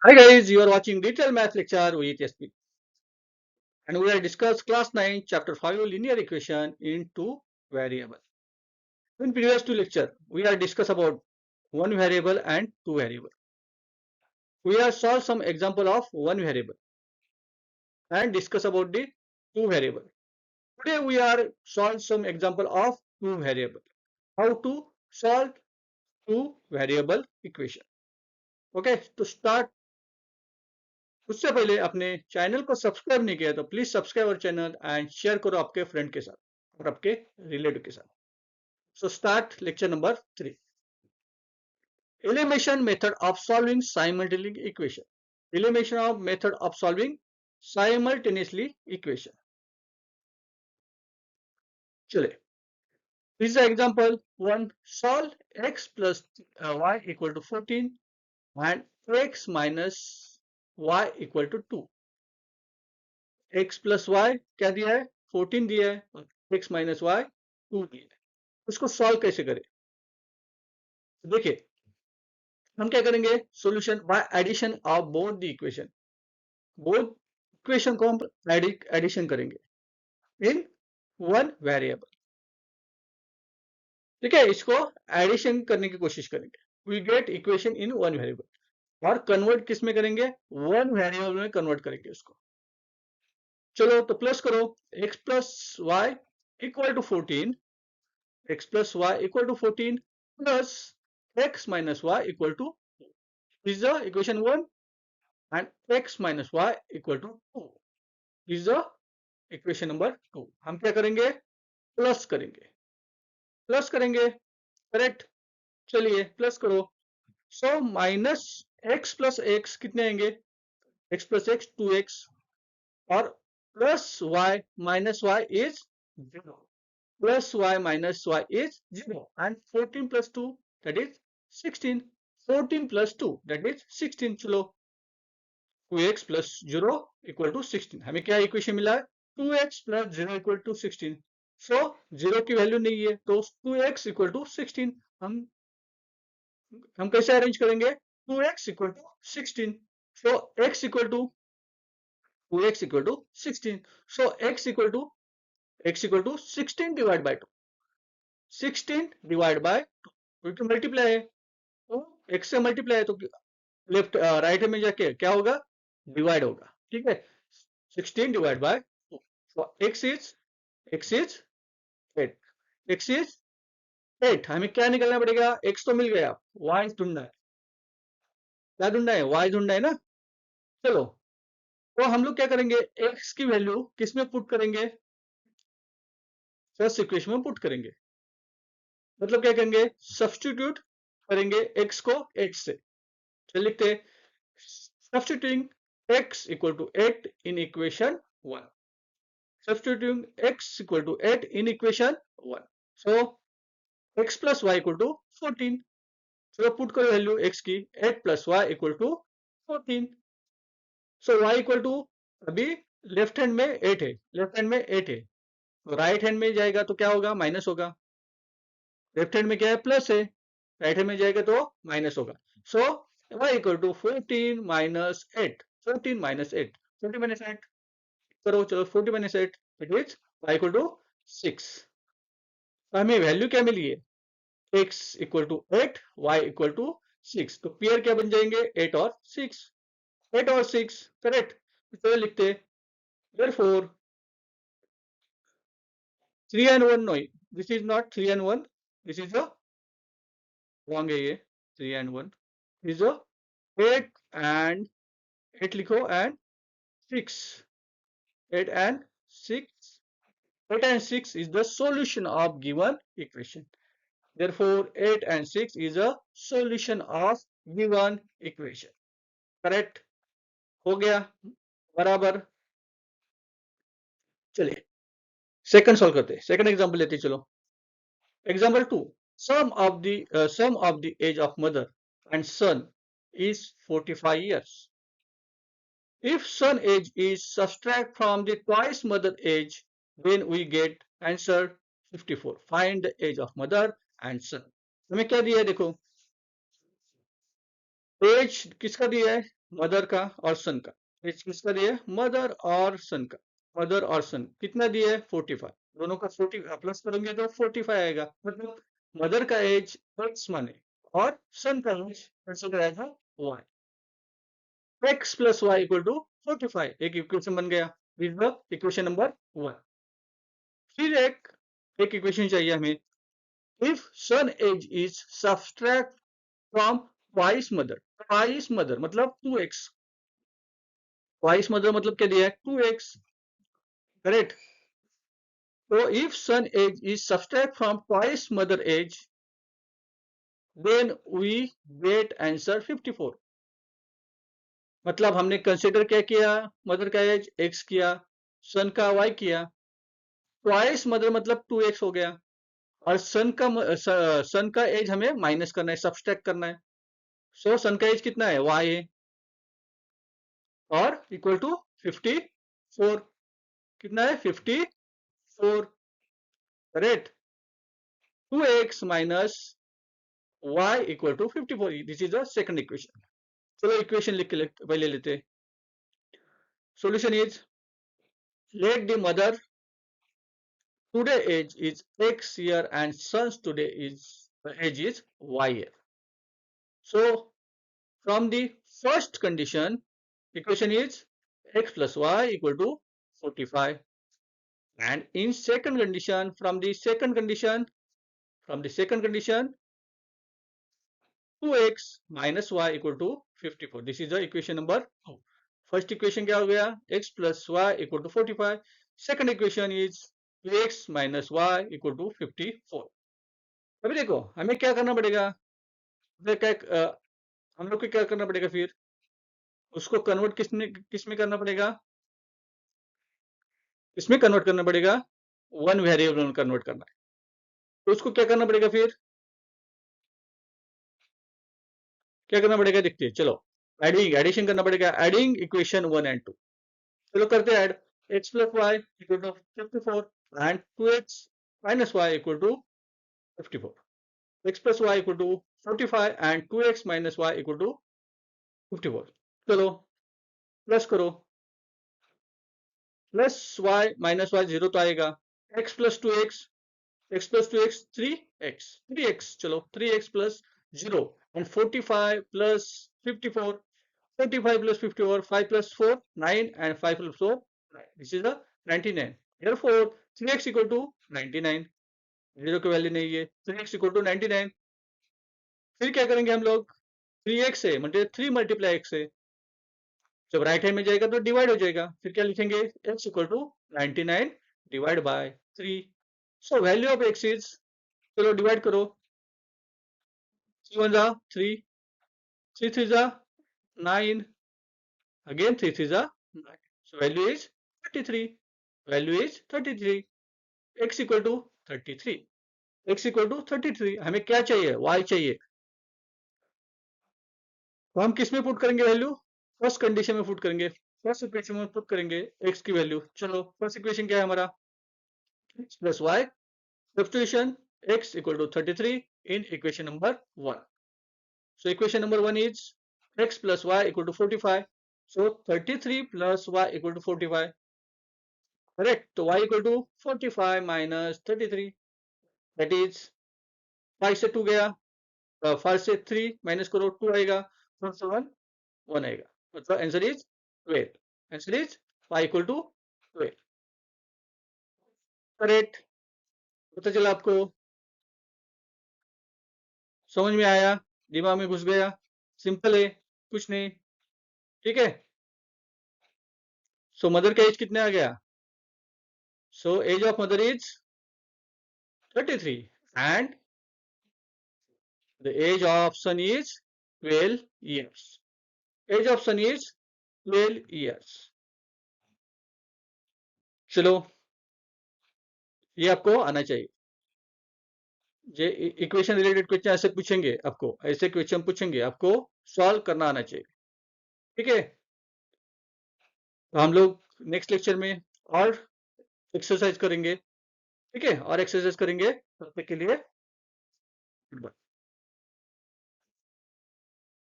Hi guys, you are watching Detailed Math Lecture with SP. And we will discuss class 9, chapter 5 linear equation in two variable. In previous two lecture, we have discussed about one variable and two variable. We have solved some example of one variable and discuss about the two variable. Today we are solve some example of two variable. How to solve two variable equation. Okay, to start उससे पहले अपने channel को subscribe नहीं किया तो please subscribe our channel and share करो आपके friend के साथ और आपके रिलेटिव के साथ. So start lecture number 3. Elimination method of solving simultaneously equation. Elimination of method of solving simultaneously equation. चले. This is the example 1. Solve x plus y equal to 14 and x minus y equal to 2. x plus y क्या दिया है 14 दिया है और x minus y 2 दिया है. उसको सॉल्व कैसे करें. देखिए हम क्या करेंगे solution by addition of both the equation. Both equation को हम एडिशन करेंगे इन वन वेरिएबल. ठीक है, इसको एडिशन करने की कोशिश करेंगे. We get equation in one variable और कन्वर्ट किस में करेंगे वन वेरिएबल में कन्वर्ट करेंगे उसको. चलो तो प्लस करो x plus Y equal to 14 x plus Y equal to 14 plus x minus Y equal to is the equation 1 and x minus y equal to 2 is the equation number 2. हम क्या करेंगे plus करेंगे correct. चलिए plus करो. So minus x plus x कितने आएंगे x plus x 2x और plus y minus y is 0. Plus y minus y is 0 and 14 plus 2 that is 16. 14 plus 2 that is 16. चलो 2x plus 0 equal to 16. हमें क्या equation मिला है 2x plus 0 equal to 16. सो 0 की value नहीं है तो 2x equal to 16. हम कैसे अरेंज करेंगे 2x equal to 16. So x equal to 2x equal to 16. So x equal to 16 divided by 2. 16 divided by 2. क्योंकि मल्टीप्लाई है तो x से मल्टीप्लाई है तो लेफ्ट राइट में जाके क्या होगा डिवाइड होगा. ठीक है 16 divide by 2. so x is 8. x is 8. हमें क्या निकालना पड़ेगा x तो मिल गया y ढूंढना है. क्या ढूंढना है y ढूंढना है ना. चलो तो हम लोग क्या करेंगे x की वैल्यू किस में पुट करेंगे फर्स्ट इक्वेशन में पुट करेंगे. मतलब क्या करेंगे सब्स्टिट्यूट करेंगे x को 8 से. चलिए लिखते substituting x equal to 8 in equation 1. Substituting x equal to 8 in equation 1. So x plus y equal to 14. So put करो वैल्यू x की 8 plus y equal to 14. So y equal to अभी left hand में 8 है तो right hand में जाएगा तो क्या होगा माइनस होगा. लेफ्ट हैंड में क्या है प्लस है राइट हैंड में जाएगा तो माइनस होगा. सो y equal to 14 minus 8. 14 minus 8. 14 minus 8 करो. चलो 40 minus 8 it is y equal to 6. हमें वैल्यू क्या मिली है x equal to 8 y equal to 6. तो पेयर क्या बन जाएंगे 8 और 6. 8 और 6 करेक्ट. तो लिखते therefore 3 and 1 no this is not 3 and 1 this is a wrong है ये 3 and 1 this is a 8 and 8 लिखो and 6. 8 and 6. 8 and 6 is the solution of given equation. Therefore, 8 and 6 is a solution of given equation. Correct? हो गया बराबर. चलिए second solve करते हैं. Second example लेते हैं. चलो example 2. sum of the age of mother and son is 45 years. If son age is subtract from the twice mother age, then we get answer 54. Find the age of mother and son. हमें क्या दिया है देखो as किसका दिया है? Mother का और सन का। एज किसका दिया है? मदर और सन का। मदर और सन कितना दिया है? 45। दोनों का 40 प्लस करेंगे तो 45 आएगा। मतलब मदर का एज x माने और सन का एज कंसिडर आएगा y। x plus y equal to 45 एक इक्वेशन बन गया। This the equation number 1। फिर एक इक्वेशन चाहिए हमें। If son age is subtract from twice mother. Twice mother मतलब 2x। ट्वाइस मदर मतलब क्या दिया है? 2x। करेक्ट। तो if son age is subtract from twice mother age then we get answer 54। मतलब हमने कंसिडर क्या किया? मदर का एज x किया, सन का y किया। ट्वाइस मदर मतलब 2x हो गया और सन का एज हमें माइनस करना है, सब्सट्रैक्ट करना है। सो सन का एज कितना है? y है और इक्वल टू 54। कितना है? 54। Correct. 2x minus y equal to 54। This is the second equation. चलो इक्वेशन लिख के पहले लेते। Solution is let the mother today age is x year and son's today is age is y year. So from the first condition, equation is x plus y equal to 45. And in second condition, from the second condition, 2x minus y equal to 54. This is the equation number 2. First equation क्या हो गया? x plus y equal to 45. Second equation is 2x minus y equal to 54. अभी देखो हमें क्या करना पड़ेगा? हम लोग को क्या करना पड़ेगा? फिर उसको कन्वर्ट किसमें करना पड़ेगा? इसमें कन्वर्ट करना पड़ेगा। वन वेरिएबल में कन्वर्ट करना है तो उसको क्या करना पड़ेगा? फिर क्या करना पड़ेगा? देखते हैं। चलो एडिशन करना पड़ेगा। Adding equation 1 and 2। चलो करते हैं add. x plus Y equal to 54 and 2x minus Y equal to 54। x plus Y equal to 45 and 2x minus Y equal to 54। चलो प्लस करो। Plus Y minus Y zero तो आएगा। x plus 2x, x plus 2x 3x, चलो 3x plus 0 and 45 plus 54, 45 plus 54, 5 plus 4, 9 and 5 plus 4, 9. This is the 99. Therefore, 3x equal to 99. Zero की value नहीं है। 3x equal to 99। फिर क्या करेंगे हम लोग? 3x है मतलब 3 मल्टीप्लाई x है। जब राइट हैंड में जाएगा तो डिवाइड हो जाएगा। फिर क्या लिखेंगे? x equal to 99 divide by 3। So value of x is, चलो डिवाइड करो। 3 1 जा 3, 3 3 जा 9, again 3 3 जा 9. So value is 33. Value is 33. x equal to 33. x equal to 33. हमें क्या चाहिए? y चाहिए। तो हम किस में पुट करेंगे वैल्यू? फर्स्ट कंडीशन में पुट करेंगे। फर्स्ट इक्वेशन में पुट करेंगे x की वैल्यू। चलो फर्स्ट इक्वेशन क्या है हमारा? x plus y substitution x equal to 33 in equation number 1. So equation number 1 is x plus y equal to 45. So 33 plus y equal to 45. Correct. तो y equal to 45 minus 33. That is 5 से 2 गया, 5 से 3 minus करो 2 आएगा, 1 से 1 1 आएगा। मतलब answer is 12। Answer is y equal to 12। Correct. पता चला आपको? समझ में आया? दिमाग में घुस गया? सिंपल है, कुछ नहीं। ठीक है। सो मदर का एज कितने आ गया? So age of mother is 33 and the age of son is 12 years. Age of son is 12 years. चलो ये आपको आना चाहिए। ये इक्वेशन रिलेटेड क्वेश्चन ऐसे पूछेंगे आपको, ऐसे क्वेश्चन पूछेंगे आपको, सॉल्व करना आना चाहिए। ठीक है। तो हम लोग नेक्स्ट लेक्चर में और एक्सरसाइज करेंगे। ठीक है, और एक्सरसाइज करेंगे। तब तक के लिए